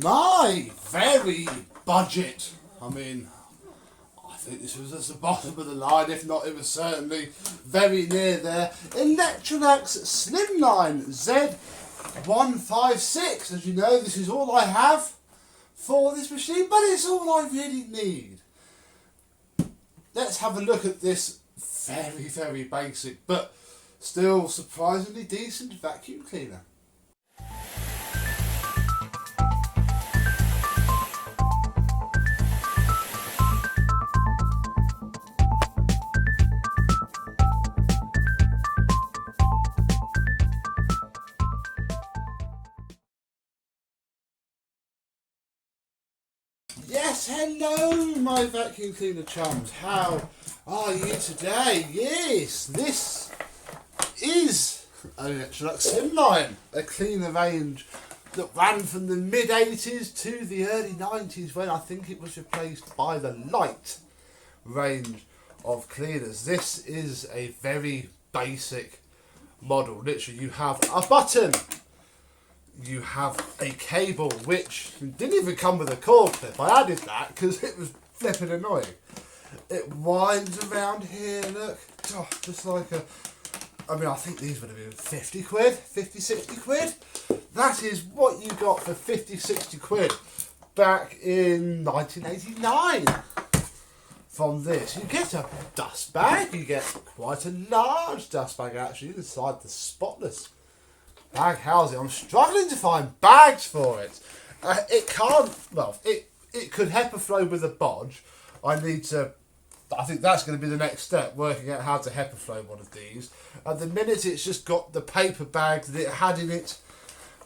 my very budget. I mean, I think this was at the bottom of the line, if not, it was certainly very near there. Electrolux Slimline Z156. As you know, this is all I have for this machine, but it's all I really need. Let's have a look at this very basic, but still surprisingly decent vacuum cleaner. Yes, hello my vacuum cleaner chums, how are you today? Yes, this is Electrolux Slimline, a cleaner range that ran from the mid-80s to the early 90s when I think it was replaced by the light range of cleaners. This is a very basic model. Literally, you have a button, you have a cable, which didn't even come with a cord clip. I added that because it was flipping annoying. It winds around here, look, oh, just like a, I mean, I think these would have been 50 quid, 50, 60 quid. That is what you got for 50, 60 quid back in 1989 from this. You get a dust bag, you get quite a large dust bag actually inside the spotless bag housing. I'm struggling to find bags for it. It can't, well, it could HEPA flow with a bodge. I think that's going to be the next step, working out how to HEPA flow one of these. At the minute it's just got the paper bag that it had in it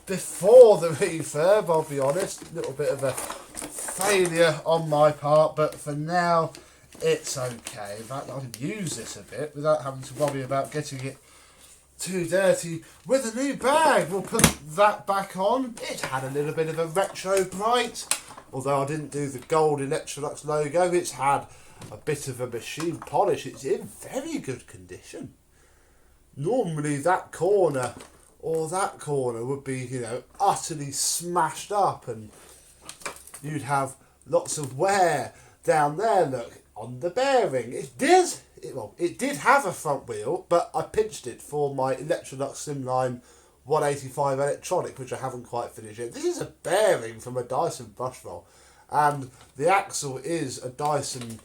before the refurb, I'll be honest. A little bit of a failure on my part, but for now it's okay. In fact, I can use this a bit without having to worry about getting it too dirty with a new bag. We'll put that back on. It had a little bit of a retro bright, although I didn't do the gold Electrolux logo. It's had a bit of a machine polish. It's in very good condition. Normally that corner or that corner would be, you know, utterly smashed up and you'd have lots of wear down there. Look, on the bearing. It did have a front wheel, but I pinched it for my Electrolux Slimline 185 electronic, which I haven't quite finished yet. This is a bearing from a Dyson brush roll, and the axle is a Dyson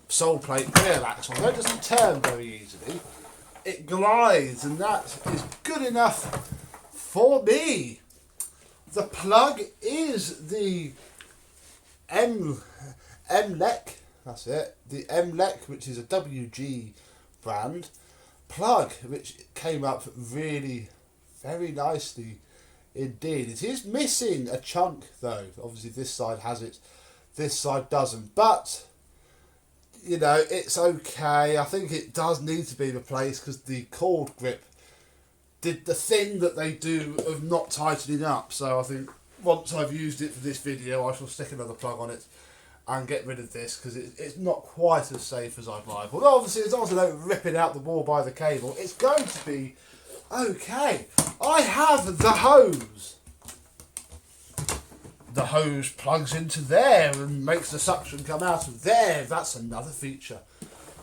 sole plate rear axle. So it doesn't turn very easily. It glides, and that is good enough for me. The plug is the MLEC. That's it. The MLEC, which is a WG brand plug, which came up really very nicely indeed. It is missing a chunk though. Obviously this side has it, this side doesn't. But, you know, it's okay. I think it does need to be replaced because the cord grip did the thing that they do of not tightening up. So I think once I've used it for this video, I shall stick another plug on it and get rid of this because it's not quite as safe as I'd like. Although obviously as long as I don't rip it out the wall by the cable, it's going to be okay. I have the hose. The hose plugs into there and makes the suction come out of there. That's another feature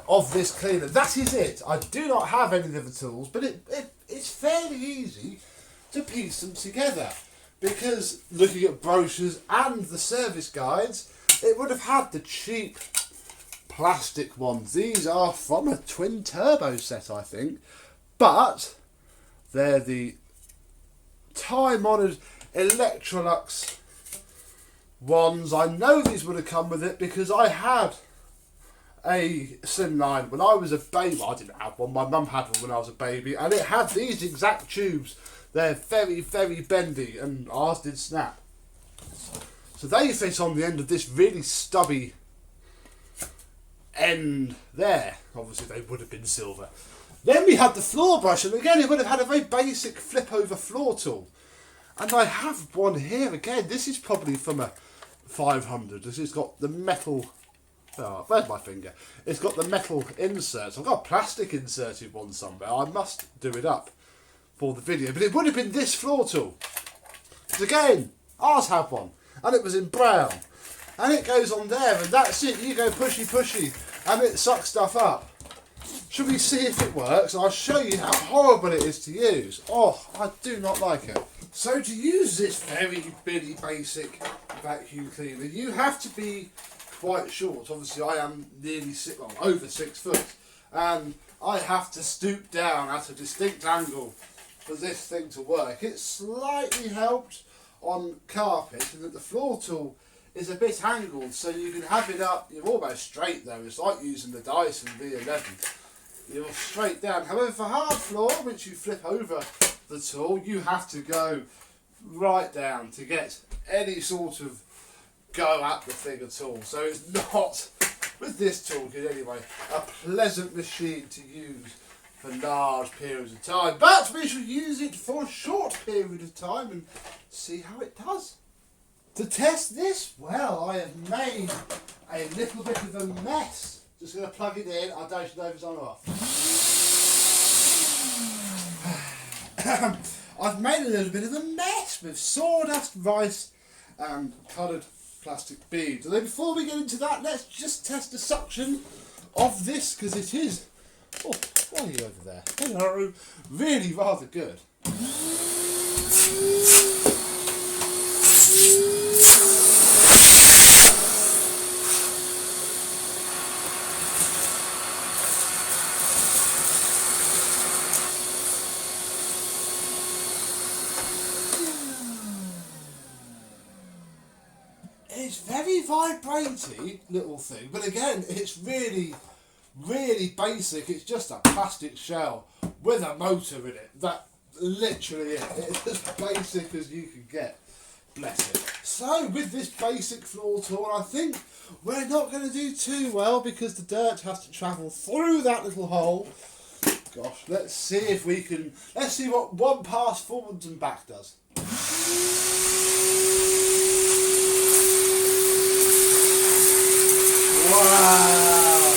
of this cleaner. That is it. I do not have any of the tools, but it's fairly easy to piece them together because looking at brochures and the service guides, it would have had the cheap plastic ones. These are from a twin turbo set, I think, but they're the time-honoured Electrolux ones. I know these would have come with it because I had a Slimline when I was a baby. I didn't have one, my mum had one when I was a baby, and it had these exact tubes. They're very bendy, and ours did snap. So they fit on the end of this really stubby end there. Obviously they would have been silver. Then we had the floor brush, and again it would have had a very basic flip over floor tool. And I have one here again. This is probably from a 500. This has got the metal, oh, where's my finger? It's got the metal inserts. I've got a plastic inserted one somewhere. I must do it up for the video. But it would have been this floor tool. Because again, ours had one. and it was in brown. And it goes on there, and that's it. You go pushy, pushy, and it sucks stuff up. Should we see if it works? I'll show you how horrible it is to use. Oh, I do not like it. So to use this very bitty basic vacuum cleaner, you have to be quite short. Obviously, I am nearly over 6 foot, and I have to stoop down at a distinct angle for this thing to work. It's slightly helped on carpet, and that the floor tool is a bit angled, so you can have it up. You're almost straight though. It's like using the Dyson V11. You're straight down. However, for hard floor, which you flip over the tool, you have to go right down to get any sort of go at the thing at all. So it's not, with this toolkit anyway, a pleasant machine to use for large periods of time. But we shall use it for a short period of time and see how it does. To test this, well, I have made a little bit of a mess. Just going to plug it in. I don't know if it's on or off. I've made a little bit of a mess with sawdust, rice and coloured plastic beads. And then before we get into that, let's just test the suction of this, because it is, oh, why are you over there? Hello. Really rather good. It's very vibratory little thing, but again, it's really, really basic. It's just a plastic shell with a motor in it. That literally it. It's as basic as you can get. Bless it. So with this basic floor tool, I think we're not going to do too well because the dirt has to travel through that little hole. Gosh, let's see if we can. Let's see what one pass forwards and back does. Wow!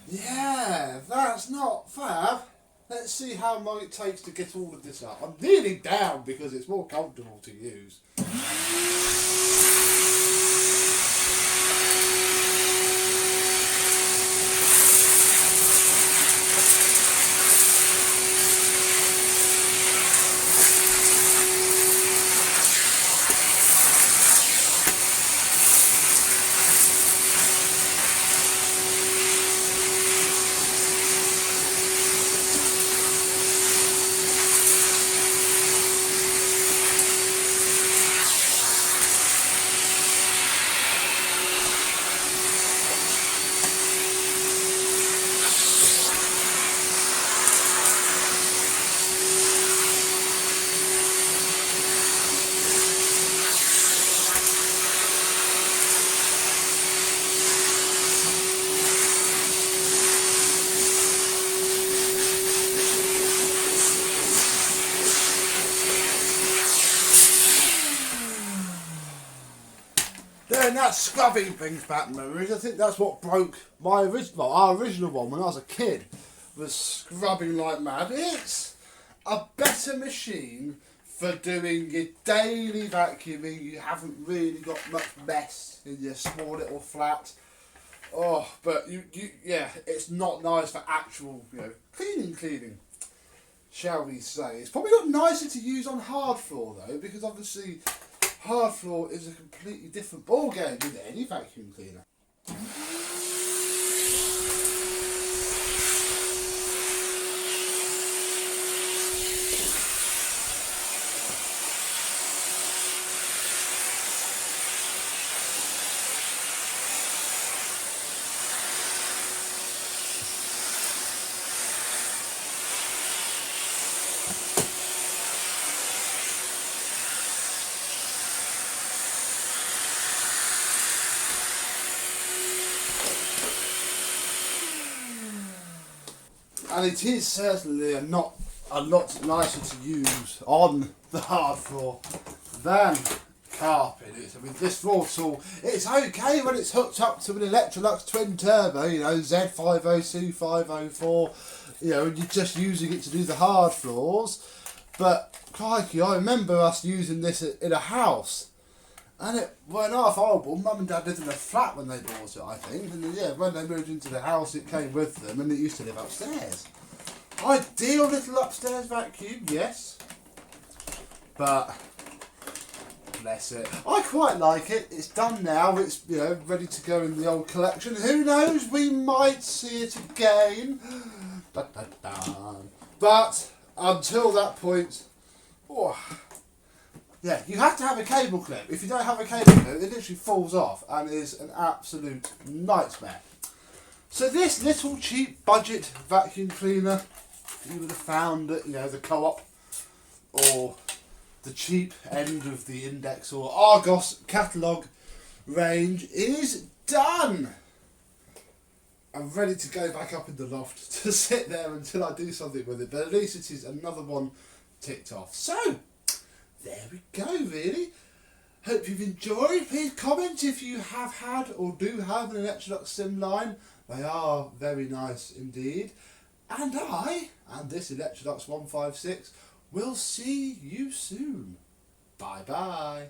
Yeah, that's not fab. Let's see how long it takes to get all of this up. I'm nearly down because it's more comfortable to use. Then that scrubbing brings back memories. I think that's what broke my original, our original one when I was a kid, was scrubbing like mad. It's a better machine for doing your daily vacuuming. You haven't really got much mess in your small little flat. Oh, but yeah, it's not nice for actual, cleaning. Shall we say? It's probably not nicer to use on hard floor though, because obviously hard floor is a completely different ball game with any vacuum cleaner. And it is certainly a lot nicer to use on the hard floor than carpet. I mean, this floor tool, it's okay when it's hooked up to an Electrolux twin turbo, Z502, 504, you know, you're just using it to do the hard floors. But crikey, I remember us using this in a house, and it went off horrible. Mum and Dad lived in a flat when they bought it, I think, and then, yeah, when they moved into the house, it came with them, and it used to live upstairs. Ideal little upstairs vacuum, yes, but bless it. I quite like it. It's done now. It's, you know, ready to go in the old collection. Who knows? We might see it again. But until that point, oh, yeah, you have to have a cable clip. If you don't have a cable clip, it literally falls off and is an absolute nightmare. So this little cheap budget vacuum cleaner, you would have found at, you know, the Co-op or the cheap end of the Index or Argos catalogue range, is done. I'm ready to go back up in the loft to sit there until I do something with it, but at least it is another one ticked off. So, there we go, really. Hope you've enjoyed. Please comment if you have had or do have an Electrolux Slimline. They are very nice indeed. And I, and this Electrolux 156, will see you soon. Bye bye.